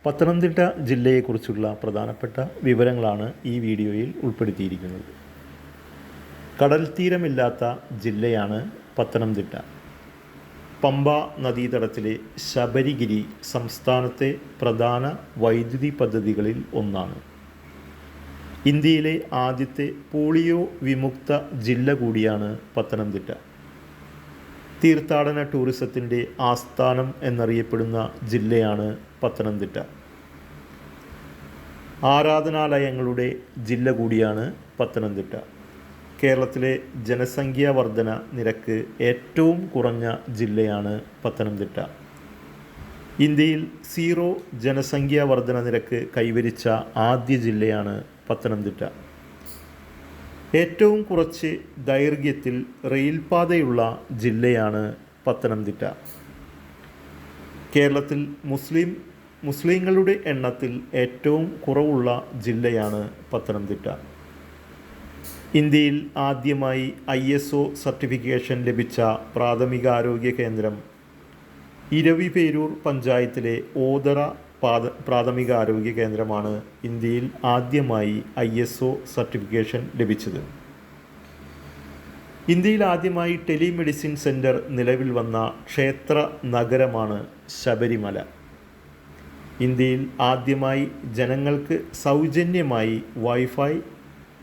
പത്തനംതിട്ട ജില്ലയെക്കുറിച്ചുള്ള പ്രധാനപ്പെട്ട വിവരങ്ങളാണ് ഈ വീഡിയോയിൽ ഉൾപ്പെടുത്തിയിരിക്കുന്നത്. കടൽത്തീരമില്ലാത്ത ജില്ലയാണ് പത്തനംതിട്ട. പമ്പ നദീതടത്തിലെ ശബരിഗിരി സംസ്ഥാനത്തെ പ്രധാന വൈദ്യുതി പദ്ധതികളിൽ ഒന്നാണ്. ഇന്ത്യയിലെ ആദ്യത്തെ പോളിയോ വിമുക്ത ജില്ല കൂടിയാണ് പത്തനംതിട്ട. തീർത്ഥാടന ടൂറിസത്തിൻ്റെ ആസ്ഥാനം എന്നറിയപ്പെടുന്ന ജില്ലയാണ് പത്തനംതിട്ട. ആരാധനാലയങ്ങളുടെ ജില്ല കൂടിയാണ് പത്തനംതിട്ട. കേരളത്തിലെ ജനസംഖ്യാ വർധന നിരക്ക് ഏറ്റവും കുറഞ്ഞ ജില്ലയാണ് പത്തനംതിട്ട. ഇന്ത്യയിൽ സീറോ ജനസംഖ്യാ വർധന നിരക്ക് കൈവരിച്ച ആദ്യ ജില്ലയാണ് പത്തനംതിട്ട. ഏറ്റവും കുറച്ച് ദൈർഘ്യത്തിൽ റെയിൽപാതയുള്ള ജില്ലയാണ് പത്തനംതിട്ട. കേരളത്തിൽ മുസ്ലിങ്ങളുടെ എണ്ണത്തിൽ ഏറ്റവും കുറവുള്ള ജില്ലയാണ് പത്തനംതിട്ട. ഇന്ത്യയിൽ ആദ്യമായി ISO സർട്ടിഫിക്കേഷൻ ലഭിച്ച പ്രാഥമികാരോഗ്യ കേന്ദ്രം ഇരവിപേരൂർ പഞ്ചായത്തിലെ ഓതറ പ്രാഥമികാരോഗ്യ കേന്ദ്രമാണ് ഇന്ത്യയിൽ ആദ്യമായി ISO സർട്ടിഫിക്കേഷൻ ലഭിച്ചത്. ഇന്ത്യയിൽ ആദ്യമായി ടെലിമെഡിസിൻ സെൻറ്റർ നിലവിൽ വന്ന ക്ഷേത്ര നഗരമാണ് ശബരിമല. ഇന്ത്യയിൽ ആദ്യമായി ജനങ്ങൾക്ക് സൗജന്യമായി വൈഫൈ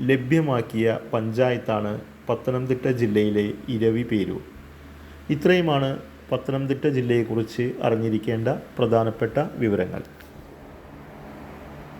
ലഭ്യമാക്കിയ പഞ്ചായത്താണ് പത്തനംതിട്ട ജില്ലയിലെ ഇരവിപേരൂർ. ഇത്രയുമാണ് പത്തനംതിട്ട ജില്ലയെക്കുറിച്ച് അറിഞ്ഞിരിക്കേണ്ട പ്രധാനപ്പെട്ട വിവരങ്ങൾ.